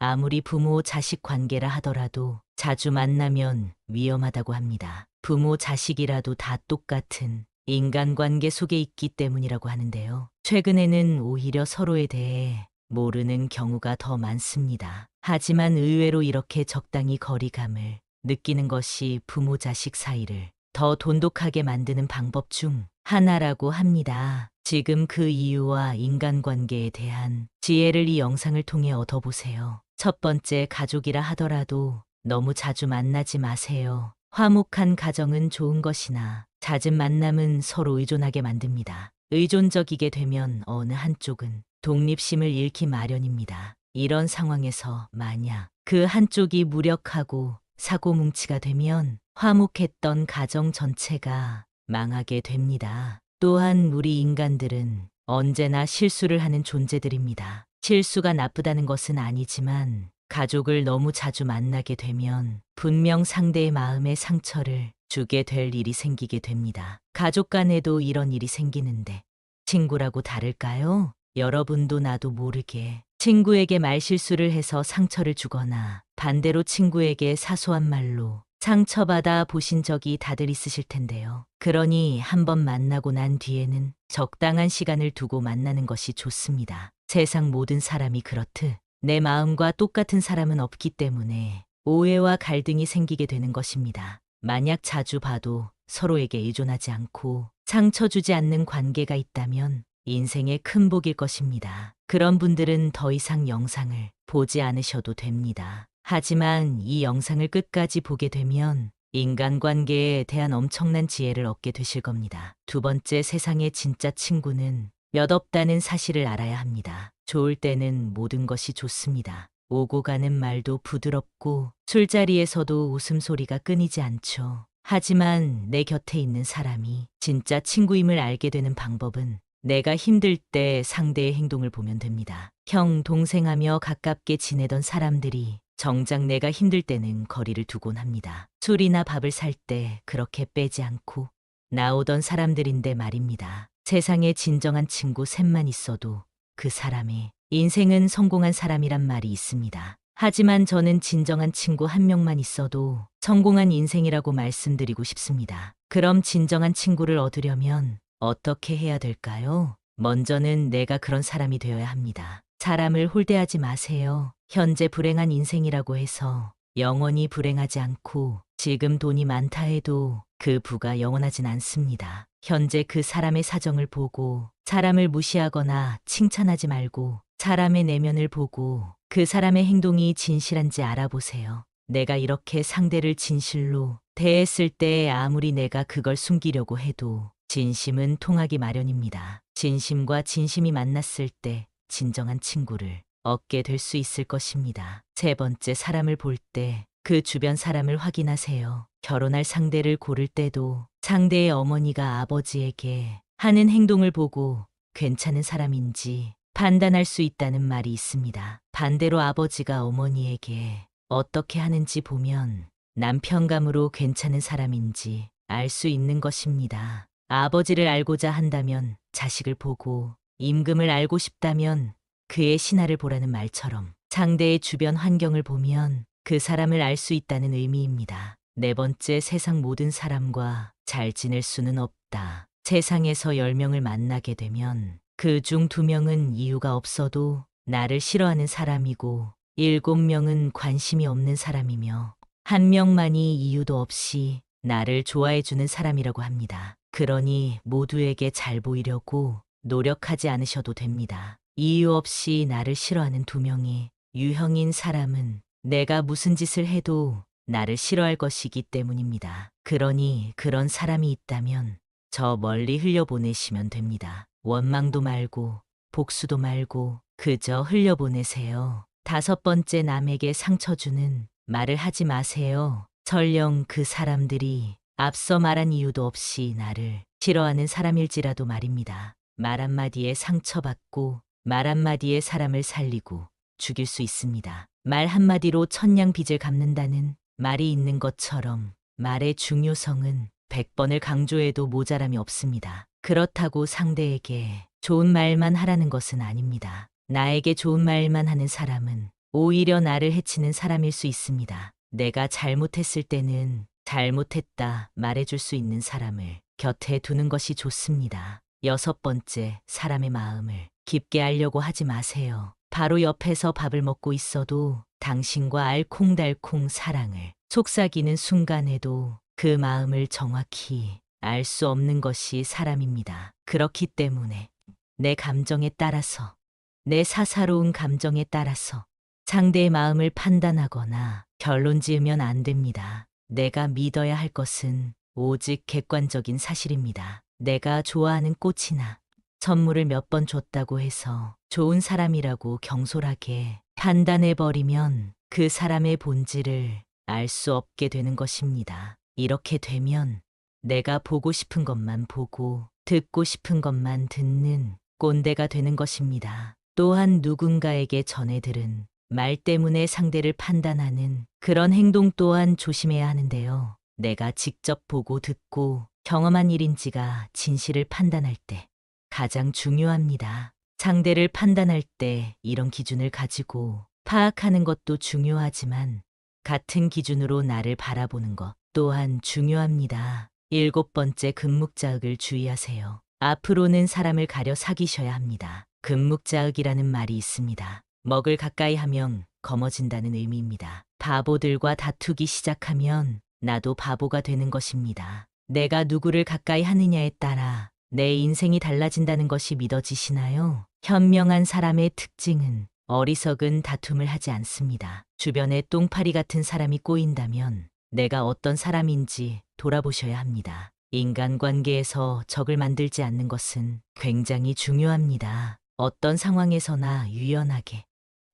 아무리 부모 자식 관계라 하더라도 자주 만나면 위험하다고 합니다. 부모 자식이라도 다 똑같은 인간관계 속에 있기 때문이라고 하는데요. 최근에는 오히려 서로에 대해 모르는 경우가 더 많습니다. 하지만 의외로 이렇게 적당히 거리감을 느끼는 것이 부모 자식 사이를 더 돈독하게 만드는 방법 중 하나라고 합니다. 지금 그 이유와 인간관계에 대한 지혜를 이 영상을 통해 얻어보세요. 첫 번째, 가족이라 하더라도 너무 자주 만나지 마세요. 화목한 가정은 좋은 것이나 잦은 만남은 서로 의존하게 만듭니다. 의존적이게 되면 어느 한쪽은 독립심을 잃기 마련입니다. 이런 상황에서 만약 그 한쪽이 무력하고 사고뭉치가 되면 화목했던 가정 전체가 망하게 됩니다. 또한 우리 인간들은 언제나 실수를 하는 존재들입니다. 실수가 나쁘다는 것은 아니지만 가족을 너무 자주 만나게 되면 분명 상대의 마음에 상처를 주게 될 일이 생기게 됩니다. 가족 간에도 이런 일이 생기는데 친구라고 다를까요? 여러분도 나도 모르게 친구에게 말실수를 해서 상처를 주거나 반대로 친구에게 사소한 말로 상처받아 보신 적이 다들 있으실 텐데요. 그러니 한번 만나고 난 뒤에는 적당한 시간을 두고 만나는 것이 좋습니다. 세상 모든 사람이 그렇듯 내 마음과 똑같은 사람은 없기 때문에 오해와 갈등이 생기게 되는 것입니다. 만약 자주 봐도 서로에게 의존하지 않고 상처 주지 않는 관계가 있다면 인생의 큰 복일 것입니다. 그런 분들은 더 이상 영상을 보지 않으셔도 됩니다. 하지만 이 영상을 끝까지 보게 되면 인간관계에 대한 엄청난 지혜를 얻게 되실 겁니다. 두 번째, 세상의 진짜 친구는 몇 없다는 사실을 알아야 합니다. 좋을 때는 모든 것이 좋습니다. 오고 가는 말도 부드럽고 술자리에서도 웃음소리가 끊이지 않죠. 하지만 내 곁에 있는 사람이 진짜 친구임을 알게 되는 방법은 내가 힘들 때 상대의 행동을 보면 됩니다. 형, 동생하며 가깝게 지내던 사람들이 정작 내가 힘들 때는 거리를 두곤 합니다. 술이나 밥을 살 때 그렇게 빼지 않고 나오던 사람들인데 말입니다. 세상에 진정한 친구 셋만 있어도 그 사람의 인생은 성공한 사람이란 말이 있습니다. 하지만 저는 진정한 친구 한 명만 있어도 성공한 인생이라고 말씀드리고 싶습니다. 그럼 진정한 친구를 얻으려면 어떻게 해야 될까요? 먼저는 내가 그런 사람이 되어야 합니다. 사람을 홀대하지 마세요. 현재 불행한 인생이라고 해서 영원히 불행하지 않고 지금 돈이 많다 해도 그 부가 영원하진 않습니다. 현재 그 사람의 사정을 보고 사람을 무시하거나 칭찬하지 말고 사람의 내면을 보고 그 사람의 행동이 진실한지 알아보세요. 내가 이렇게 상대를 진실로 대했을 때 아무리 내가 그걸 숨기려고 해도 진심은 통하기 마련입니다. 진심과 진심이 만났을 때 진정한 친구를 얻게 될 수 있을 것입니다. 세 번째, 사람을 볼 때 그 주변 사람을 확인하세요. 결혼할 상대를 고를 때도 상대의 어머니가 아버지에게 하는 행동을 보고 괜찮은 사람인지 판단할 수 있다는 말이 있습니다. 반대로 아버지가 어머니에게 어떻게 하는지 보면 남편감으로 괜찮은 사람인지 알 수 있는 것입니다. 아버지를 알고자 한다면 자식을 보고 임금을 알고 싶다면 그의 신하를 보라는 말처럼 상대의 주변 환경을 보면 그 사람을 알 수 있다는 의미입니다. 네 번째, 세상 모든 사람과 잘 지낼 수는 없다. 세상에서 10명을 만나게 되면 그중 2명은 이유가 없어도 나를 싫어하는 사람이고 7명은 관심이 없는 사람이며 1명만이 이유도 없이 나를 좋아해주는 사람이라고 합니다. 그러니 모두에게 잘 보이려고 노력하지 않으셔도 됩니다. 이유 없이 나를 싫어하는 2명이 유형인 사람은 내가 무슨 짓을 해도 나를 싫어할 것이기 때문입니다. 그러니 그런 사람이 있다면 저 멀리 흘려보내시면 됩니다. 원망도 말고 복수도 말고 그저 흘려보내세요. 다섯 번째, 남에게 상처 주는 말을 하지 마세요. 설령 그 사람들이 앞서 말한 이유도 없이 나를 싫어하는 사람일지라도 말입니다. 말 한마디에 상처받고 말 한마디에 사람을 살리고 죽일 수 있습니다. 말 한마디로 천냥 빚을 갚는다는 말이 있는 것처럼 말의 중요성은 100번을 강조해도 모자람이 없습니다. 그렇다고 상대에게 좋은 말만 하라는 것은 아닙니다. 나에게 좋은 말만 하는 사람은 오히려 나를 해치는 사람일 수 있습니다. 내가 잘못했을 때는 잘못했다 말해줄 수 있는 사람을 곁에 두는 것이 좋습니다. 여섯 번째, 사람의 마음을 깊게 알려고 하지 마세요. 바로 옆에서 밥을 먹고 있어도 당신과 알콩달콩 사랑을 속삭이는 순간에도 그 마음을 정확히 알 수 없는 것이 사람입니다. 그렇기 때문에 내 감정에 따라서, 내 사사로운 감정에 따라서 상대의 마음을 판단하거나 결론 지으면 안 됩니다. 내가 믿어야 할 것은 오직 객관적인 사실입니다. 내가 좋아하는 꽃이나 선물을 몇 번 줬다고 해서 좋은 사람이라고 경솔하게 판단해버리면 그 사람의 본질을 알 수 없게 되는 것입니다. 이렇게 되면 내가 보고 싶은 것만 보고 듣고 싶은 것만 듣는 꼰대가 되는 것입니다. 또한 누군가에게 전해 들은 말 때문에 상대를 판단하는 그런 행동 또한 조심해야 하는데요. 내가 직접 보고 듣고 경험한 일인지가 진실을 판단할 때 가장 중요합니다. 상대를 판단할 때 이런 기준을 가지고 파악하는 것도 중요하지만 같은 기준으로 나를 바라보는 것 또한 중요합니다. 일곱 번째, 금묵자흑을 주의하세요. 앞으로는 사람을 가려 사귀셔야 합니다. 금묵자흑이라는 말이 있습니다. 먹을 가까이 하면 검어진다는 의미입니다. 바보들과 다투기 시작하면 나도 바보가 되는 것입니다. 내가 누구를 가까이 하느냐에 따라 내 인생이 달라진다는 것이 믿어지시나요? 현명한 사람의 특징은 어리석은 다툼을 하지 않습니다. 주변에 똥파리 같은 사람이 꼬인다면 내가 어떤 사람인지 돌아보셔야 합니다. 인간관계에서 적을 만들지 않는 것은 굉장히 중요합니다. 어떤 상황에서나 유연하게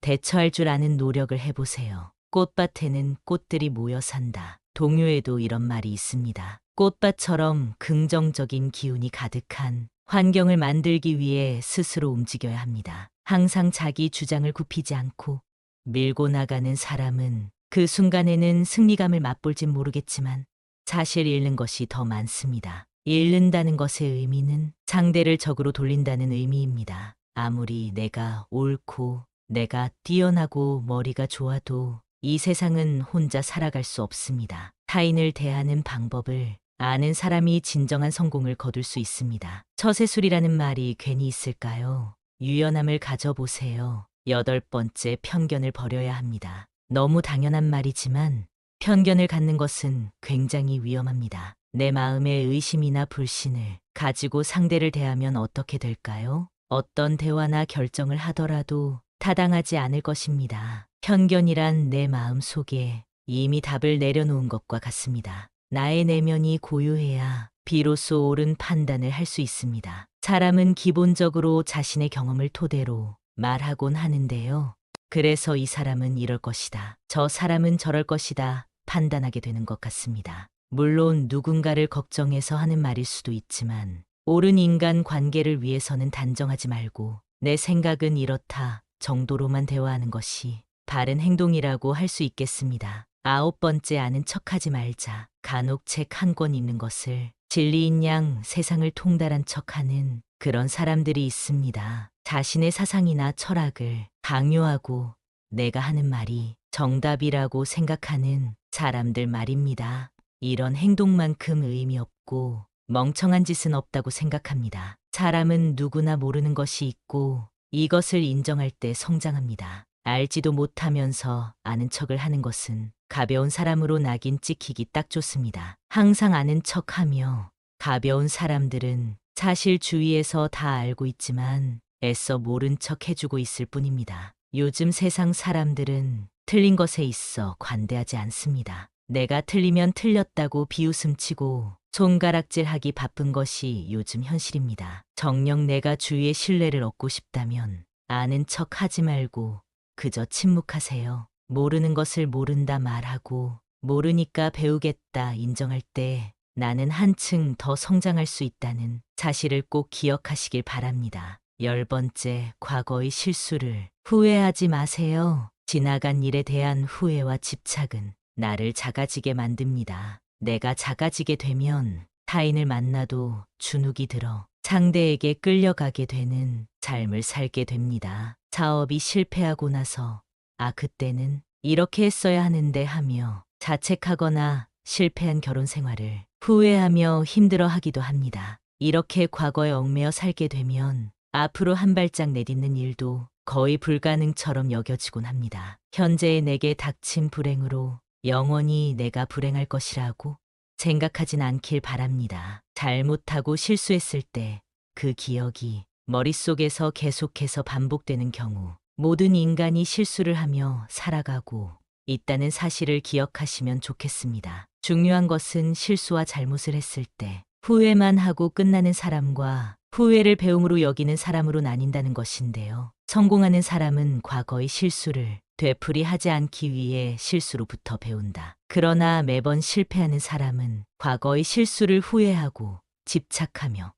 대처할 줄 아는 노력을 해보세요. 꽃밭에는 꽃들이 모여 산다. 동요에도 이런 말이 있습니다. 꽃밭처럼 긍정적인 기운이 가득한 환경을 만들기 위해 스스로 움직여야 합니다. 항상 자기 주장을 굽히지 않고 밀고 나가는 사람은 그 순간에는 승리감을 맛볼진 모르겠지만 사실 잃는 것이 더 많습니다. 잃는다는 것의 의미는 상대를 적으로 돌린다는 의미입니다. 아무리 내가 옳고 내가 뛰어나고 머리가 좋아도 이 세상은 혼자 살아갈 수 없습니다. 타인을 대하는 방법을 아는 사람이 진정한 성공을 거둘 수 있습니다. 처세술이라는 말이 괜히 있을까요? 유연함을 가져보세요. 여덟 번째, 편견을 버려야 합니다. 너무 당연한 말이지만 편견을 갖는 것은 굉장히 위험합니다. 내 마음의 의심이나 불신을 가지고 상대를 대하면 어떻게 될까요? 어떤 대화나 결정을 하더라도 타당하지 않을 것입니다. 편견이란 내 마음 속에 이미 답을 내려놓은 것과 같습니다. 나의 내면이 고요해야 비로소 옳은 판단을 할 수 있습니다. 사람은 기본적으로 자신의 경험을 토대로 말하곤 하는데요. 그래서 이 사람은 이럴 것이다. 저 사람은 저럴 것이다. 판단하게 되는 것 같습니다. 물론 누군가를 걱정해서 하는 말일 수도 있지만 옳은 인간 관계를 위해서는 단정하지 말고 내 생각은 이렇다 정도로만 대화하는 것이 바른 행동이라고 할 수 있겠습니다. 아홉 번째, 아는 척하지 말자. 간혹 책 한 권 읽는 것을 진리인 양 세상을 통달한 척하는 그런 사람들이 있습니다. 자신의 사상이나 철학을 강요하고 내가 하는 말이 정답이라고 생각하는 사람들 말입니다. 이런 행동만큼 의미 없고 멍청한 짓은 없다고 생각합니다. 사람은 누구나 모르는 것이 있고 이것을 인정할 때 성장합니다. 알지도 못하면서 아는 척을 하는 것은 가벼운 사람으로 낙인 찍히기 딱 좋습니다. 항상 아는 척하며 가벼운 사람들은 사실 주위에서 다 알고 있지만 애써 모른 척 해주고 있을 뿐입니다. 요즘 세상 사람들은 틀린 것에 있어 관대하지 않습니다. 내가 틀리면 틀렸다고 비웃음치고 손가락질하기 바쁜 것이 요즘 현실입니다. 정녕 내가 주위의 신뢰를 얻고 싶다면 아는 척 하지 말고 그저 침묵하세요. 모르는 것을 모른다 말하고 모르니까 배우겠다 인정할 때 나는 한층 더 성장할 수 있다는 사실을 꼭 기억하시길 바랍니다. 열 번째, 과거의 실수를 후회하지 마세요. 지나간 일에 대한 후회와 집착은 나를 작아지게 만듭니다. 내가 작아지게 되면 타인을 만나도 주눅이 들어 상대에게 끌려가게 되는 삶을 살게 됩니다. 사업이 실패하고 나서 아, 그때는 이렇게 했어야 하는데 하며 자책하거나 실패한 결혼 생활을 후회하며 힘들어하기도 합니다. 이렇게 과거에 얽매여 살게 되면 앞으로 한 발짝 내딛는 일도 거의 불가능처럼 여겨지곤 합니다. 현재의 내게 닥친 불행으로 영원히 내가 불행할 것이라고 생각하진 않길 바랍니다. 잘못하고 실수했을 때 그 기억이 머릿속에서 계속해서 반복되는 경우 모든 인간이 실수를 하며 살아가고 있다는 사실을 기억하시면 좋겠습니다. 중요한 것은 실수와 잘못을 했을 때 후회만 하고 끝나는 사람과 후회를 배움으로 여기는 사람으로 나뉜다는 것인데요. 성공하는 사람은 과거의 실수를 되풀이하지 않기 위해 실수로부터 배운다. 그러나 매번 실패하는 사람은 과거의 실수를 후회하고 집착하며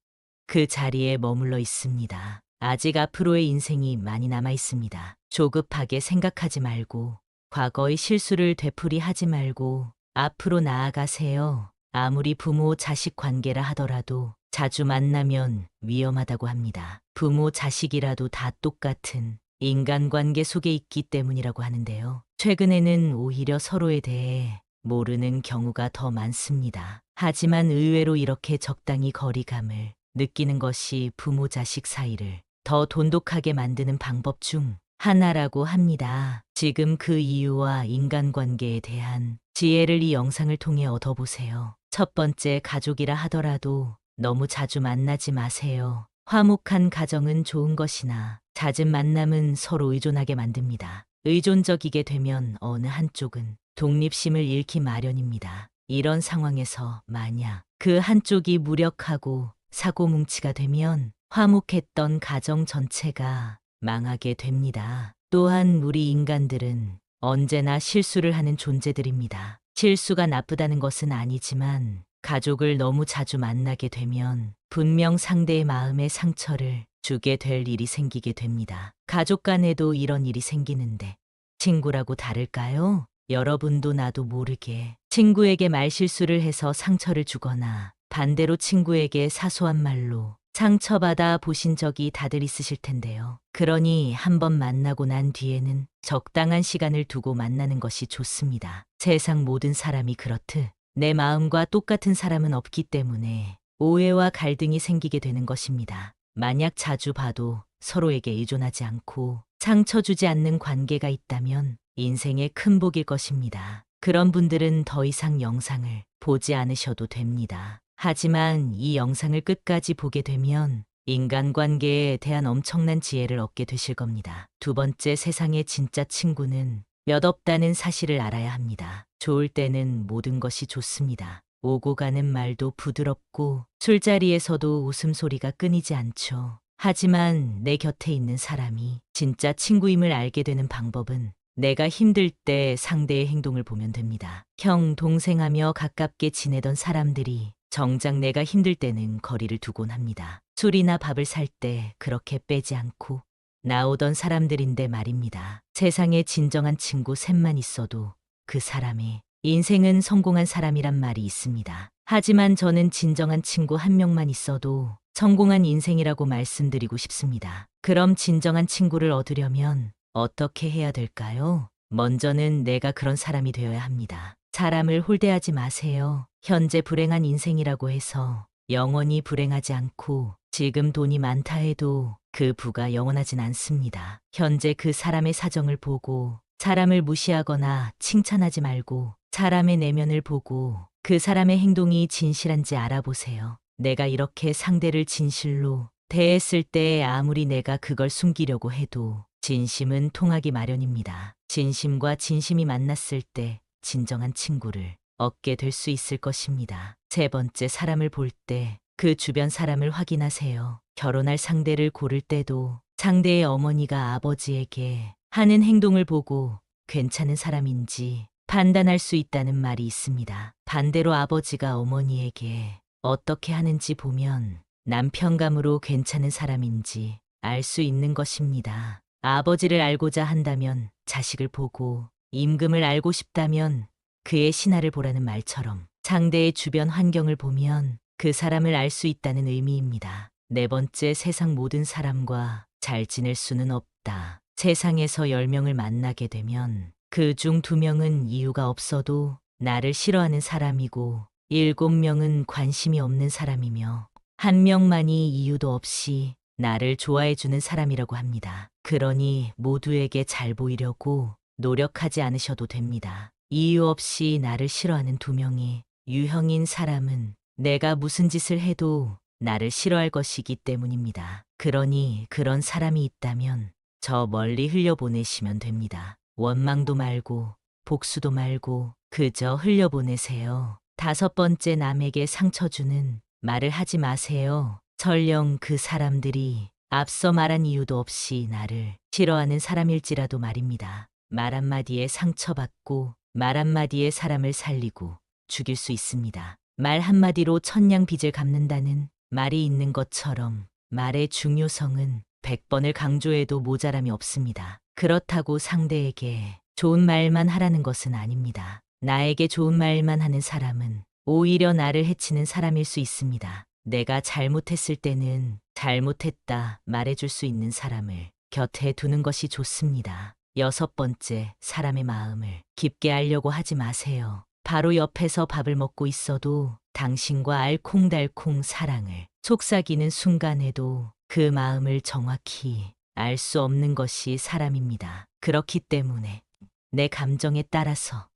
그 자리에 머물러 있습니다. 아직 앞으로의 인생이 많이 남아 있습니다. 조급하게 생각하지 말고 과거의 실수를 되풀이하지 말고 앞으로 나아가세요. 아무리 부모 자식 관계라 하더라도 자주 만나면 위험하다고 합니다. 부모 자식이라도 다 똑같은 인간관계 속에 있기 때문이라고 하는데요. 최근에는 오히려 서로에 대해 모르는 경우가 더 많습니다. 하지만 의외로 이렇게 적당히 거리감을 느끼는 것이 부모 자식 사이를 더 돈독하게 만드는 방법 중 하나라고 합니다. 지금 그 이유와 인간관계에 대한 지혜를 이 영상을 통해 얻어보세요. 첫 번째, 가족이라 하더라도 너무 자주 만나지 마세요. 화목한 가정은 좋은 것이나 잦은 만남은 서로 의존하게 만듭니다. 의존적이게 되면 어느 한쪽은 독립심을 잃기 마련입니다. 이런 상황에서 만약 그 한쪽이 무력하고 사고뭉치가 되면 화목했던 가정 전체가 망하게 됩니다. 또한 우리 인간들은 언제나 실수를 하는 존재들입니다. 실수가 나쁘다는 것은 아니지만 가족을 너무 자주 만나게 되면 분명 상대의 마음에 상처를 주게 될 일이 생기게 됩니다. 가족 간에도 이런 일이 생기는데 친구라고 다를까요? 여러분도 나도 모르게 친구에게 말실수를 해서 상처를 주거나 반대로 친구에게 사소한 말로 상처받아 보신 적이 다들 있으실 텐데요. 그러니 한번 만나고 난 뒤에는 적당한 시간을 두고 만나는 것이 좋습니다. 세상 모든 사람이 그렇듯 내 마음과 똑같은 사람은 없기 때문에 오해와 갈등이 생기게 되는 것입니다. 만약 자주 봐도 서로에게 의존하지 않고 상처 주지 않는 관계가 있다면 인생의 큰 복일 것입니다. 그런 분들은 더 이상 영상을 보지 않으셔도 됩니다. 하지만 이 영상을 끝까지 보게 되면 인간관계에 대한 엄청난 지혜를 얻게 되실 겁니다. 두 번째, 세상의 진짜 친구는 몇 없다는 사실을 알아야 합니다. 좋을 때는 모든 것이 좋습니다. 오고 가는 말도 부드럽고 술자리에서도 웃음소리가 끊이지 않죠. 하지만 내 곁에 있는 사람이 진짜 친구임을 알게 되는 방법은 내가 힘들 때 상대의 행동을 보면 됩니다. 형, 동생하며 가깝게 지내던 사람들이 정작 내가 힘들 때는 거리를 두곤 합니다. 술이나 밥을 살 때 그렇게 빼지 않고 나오던 사람들인데 말입니다. 세상에 진정한 친구 셋만 있어도 그 사람의 인생은 성공한 사람이란 말이 있습니다. 하지만 저는 진정한 친구 한 명만 있어도 성공한 인생이라고 말씀드리고 싶습니다. 그럼 진정한 친구를 얻으려면 어떻게 해야 될까요? 먼저는 내가 그런 사람이 되어야 합니다. 사람을 홀대하지 마세요. 현재 불행한 인생이라고 해서 영원히 불행하지 않고 지금 돈이 많다 해도 그 부가 영원하진 않습니다. 현재 그 사람의 사정을 보고 사람을 무시하거나 칭찬하지 말고 사람의 내면을 보고 그 사람의 행동이 진실한지 알아보세요. 내가 이렇게 상대를 진실로 대했을 때 아무리 내가 그걸 숨기려고 해도 진심은 통하기 마련입니다. 진심과 진심이 만났을 때 진정한 친구를 얻게 될 수 있을 것입니다. 세 번째, 사람을 볼 때 그 주변 사람을 확인하세요. 결혼할 상대를 고를 때도 상대의 어머니가 아버지에게 하는 행동을 보고 괜찮은 사람인지 판단할 수 있다는 말이 있습니다. 반대로 아버지가 어머니에게 어떻게 하는지 보면 남편감으로 괜찮은 사람인지 알 수 있는 것입니다. 아버지를 알고자 한다면 자식을 보고 임금을 알고 싶다면 그의 신하를 보라는 말처럼 상대의 주변 환경을 보면 그 사람을 알 수 있다는 의미입니다. 네 번째, 세상 모든 사람과 잘 지낼 수는 없다. 세상에서 10명을 만나게 되면 그 중 2명은 이유가 없어도 나를 싫어하는 사람이고 7명은 관심이 없는 사람이며 1명만이 이유도 없이 나를 좋아해주는 사람이라고 합니다. 그러니 모두에게 잘 보이려고 노력하지 않으셔도 됩니다. 이유 없이 나를 싫어하는 2명이 유형인 사람은 내가 무슨 짓을 해도 나를 싫어할 것이기 때문입니다. 그러니 그런 사람이 있다면 저 멀리 흘려보내시면 됩니다. 원망도 말고 복수도 말고 그저 흘려보내세요. 5번째, 남에게 상처 주는 말을 하지 마세요. 설령 그 사람들이 앞서 말한 이유도 없이 나를 싫어하는 사람일지라도 말입니다. 말 한마디에 상처받고 말 한마디에 사람을 살리고 죽일 수 있습니다. 말 한마디로 천냥 빚을 갚는다는 말이 있는 것처럼 말의 중요성은 100번을 강조해도 모자람이 없습니다. 그렇다고 상대에게 좋은 말만 하라는 것은 아닙니다. 나에게 좋은 말만 하는 사람은 오히려 나를 해치는 사람일 수 있습니다. 내가 잘못했을 때는 잘못했다 말해줄 수 있는 사람을 곁에 두는 것이 좋습니다. 6번째, 사람의 마음을 깊게 알려고 하지 마세요. 바로 옆에서 밥을 먹고 있어도 당신과 알콩달콩 사랑을 속삭이는 순간에도 그 마음을 정확히 알 수 없는 것이 사람입니다. 그렇기 때문에 내 감정에 따라서,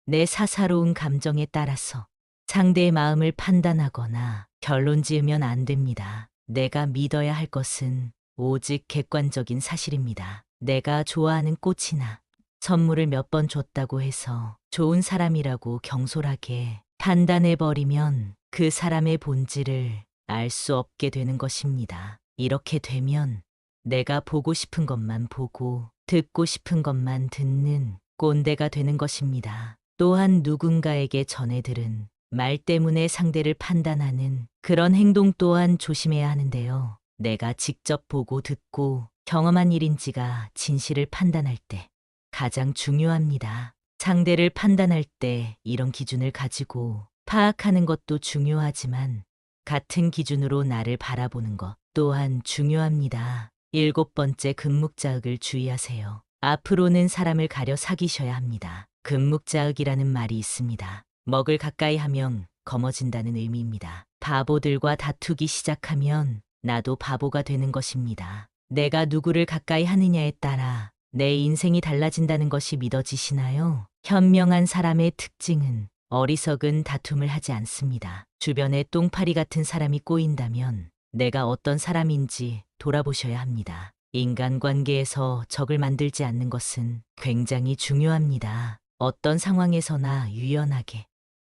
내 사사로운 감정에 따라서 상대의 마음을 판단하거나 결론 지으면 안 됩니다. 내가 믿어야 할 것은 오직 객관적인 사실입니다. 내가 좋아하는 꽃이나 선물을 몇 번 줬다고 해서 좋은 사람이라고 경솔하게 판단해버리면 그 사람의 본질을 알 수 없게 되는 것입니다. 이렇게 되면 내가 보고 싶은 것만 보고 듣고 싶은 것만 듣는 꼰대가 되는 것입니다. 또한 누군가에게 전해 들은 말 때문에 상대를 판단하는 그런 행동 또한 조심해야 하는데요. 내가 직접 보고 듣고 경험한 일인지가 진실을 판단할 때 가장 중요합니다. 상대를 판단할 때 이런 기준을 가지고 파악하는 것도 중요하지만 같은 기준으로 나를 바라보는 것 또한 중요합니다. 7번째, 금묵자흑을 주의하세요. 앞으로는 사람을 가려 사귀셔야 합니다. 금묵자흑이라는 말이 있습니다. 먹을 가까이 하면 검어진다는 의미입니다. 바보들과 다투기 시작하면 나도 바보가 되는 것입니다. 내가 누구를 가까이 하느냐에 따라 내 인생이 달라진다는 것이 믿어지시나요? 현명한 사람의 특징은 어리석은 다툼을 하지 않습니다. 주변에 똥파리 같은 사람이 꼬인다면 내가 어떤 사람인지 돌아보셔야 합니다. 인간관계에서 적을 만들지 않는 것은 굉장히 중요합니다. 어떤 상황에서나 유연하게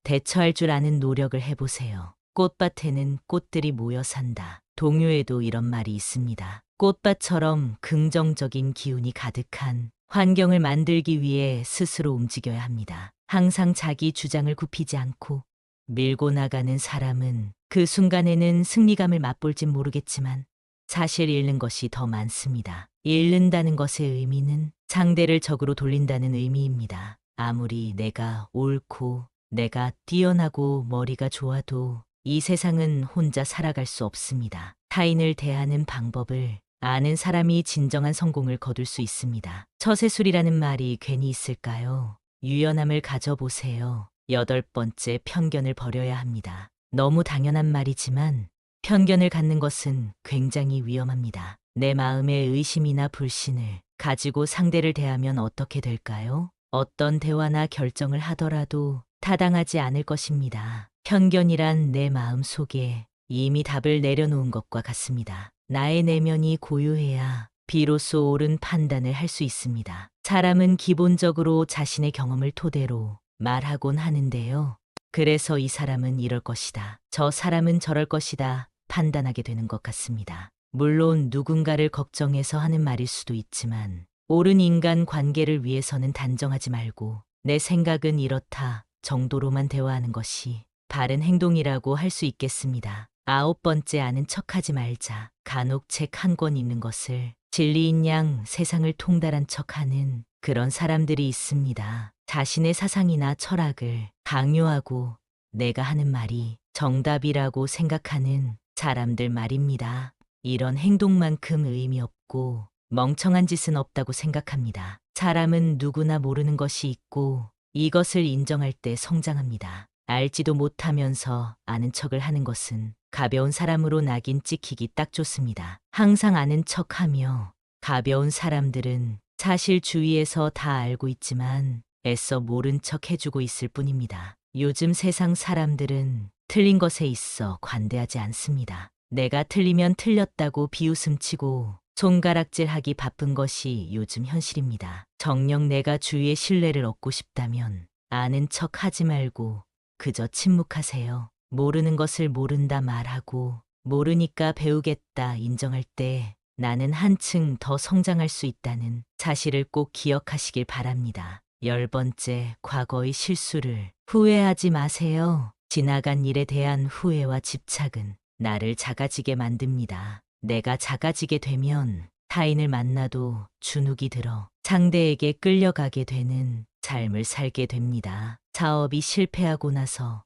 대처할 줄 아는 노력을 해보세요. 꽃밭에는 꽃들이 모여 산다. 동요에도 이런 말이 있습니다. 꽃밭처럼 긍정적인 기운이 가득한 환경을 만들기 위해 스스로 움직여야 합니다. 항상 자기 주장을 굽히지 않고 밀고 나가는 사람은 그 순간에는 승리감을 맛볼진 모르겠지만 사실 잃는 것이 더 많습니다. 잃는다는 것의 의미는 상대를 적으로 돌린다는 의미입니다. 아무리 내가 옳고 내가 뛰어나고 머리가 좋아도 이 세상은 혼자 살아갈 수 없습니다. 타인을 대하는 방법을 아는 사람이 진정한 성공을 거둘 수 있습니다. 처세술이라는 말이 괜히 있을까요? 유연함을 가져보세요. 8번째, 편견을 버려야 합니다. 너무 당연한 말이지만 편견을 갖는 것은 굉장히 위험합니다. 내 마음에 의심이나 불신을 가지고 상대를 대하면 어떻게 될까요? 어떤 대화나 결정을 하더라도 타당하지 않을 것입니다. 편견이란 내 마음 속에 이미 답을 내려놓은 것과 같습니다. 나의 내면이 고요해야 비로소 옳은 판단을 할 수 있습니다. 사람은 기본적으로 자신의 경험을 토대로 말하곤 하는데요. 그래서 이 사람은 이럴 것이다. 저 사람은 저럴 것이다. 판단하게 되는 것 같습니다. 물론 누군가를 걱정해서 하는 말일 수도 있지만 옳은 인간 관계를 위해서는 단정하지 말고 내 생각은 이렇다 정도로만 대화하는 것이 바른 행동이라고 할 수 있겠습니다. 9번째, 아는 척하지 말자. 간혹 책 한 권 읽는 것을 진리인 양 세상을 통달한 척하는 그런 사람들이 있습니다. 자신의 사상이나 철학을 강요하고 내가 하는 말이 정답이라고 생각하는 사람들 말입니다. 이런 행동만큼 의미 없고 멍청한 짓은 없다고 생각합니다. 사람은 누구나 모르는 것이 있고 이것을 인정할 때 성장합니다. 알지도 못하면서 아는 척을 하는 것은 가벼운 사람으로 낙인 찍히기 딱 좋습니다. 항상 아는 척하며 가벼운 사람들은 사실 주위에서 다 알고 있지만 애써 모른 척 해주고 있을 뿐입니다. 요즘 세상 사람들은 틀린 것에 있어 관대하지 않습니다. 내가 틀리면 틀렸다고 비웃음치고 손가락질하기 바쁜 것이 요즘 현실입니다. 정녕 내가 주위의 신뢰를 얻고 싶다면 아는 척 하지 말고 그저 침묵하세요. 모르는 것을 모른다 말하고 모르니까 배우겠다 인정할 때 나는 한층 더 성장할 수 있다는 사실을 꼭 기억하시길 바랍니다. 10번째, 과거의 실수를 후회하지 마세요. 지나간 일에 대한 후회와 집착은 나를 작아지게 만듭니다. 내가 작아지게 되면 타인을 만나도 주눅이 들어 상대에게 끌려가게 되는 삶을 살게 됩니다. 사업이 실패하고 나서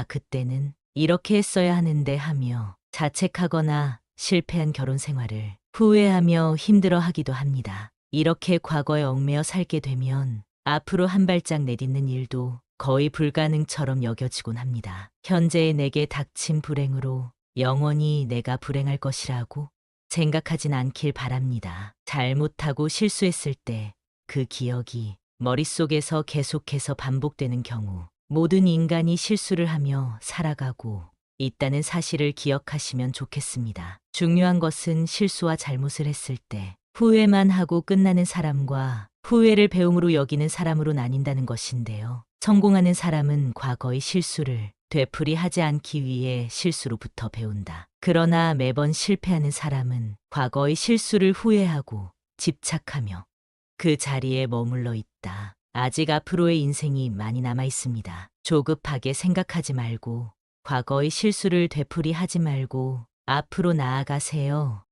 그때는 이렇게 했어야 하는데 하며 자책하거나 실패한 결혼 생활을 후회하며 힘들어하기도 합니다. 이렇게 과거에 얽매여 살게 되면 앞으로 한 발짝 내딛는 일도 거의 불가능처럼 여겨지곤 합니다. 현재의 내게 닥친 불행으로 영원히 내가 불행할 것이라고 생각하진 않길 바랍니다. 잘못하고 실수했을 때 그 기억이 머릿속에서 계속해서 반복되는 경우 모든 인간이 실수를 하며 살아가고 있다는 사실을 기억하시면 좋겠습니다. 중요한 것은 실수와 잘못을 했을 때 후회만 하고 끝나는 사람과 후회를 배움으로 여기는 사람으로 나뉜다는 것인데요. 성공하는 사람은 과거의 실수를 되풀이하지 않기 위해 실수로부터 배운다. 그러나 매번 실패하는 사람은 과거의 실수를 후회하고 집착하며 그 자리에 머물러 있다. 아직 앞으로의 인생이 많이 남아 있습니다. 조급하게 생각하지 말고 과거의 실수를 되풀이하지 말고 앞으로 나아가세요.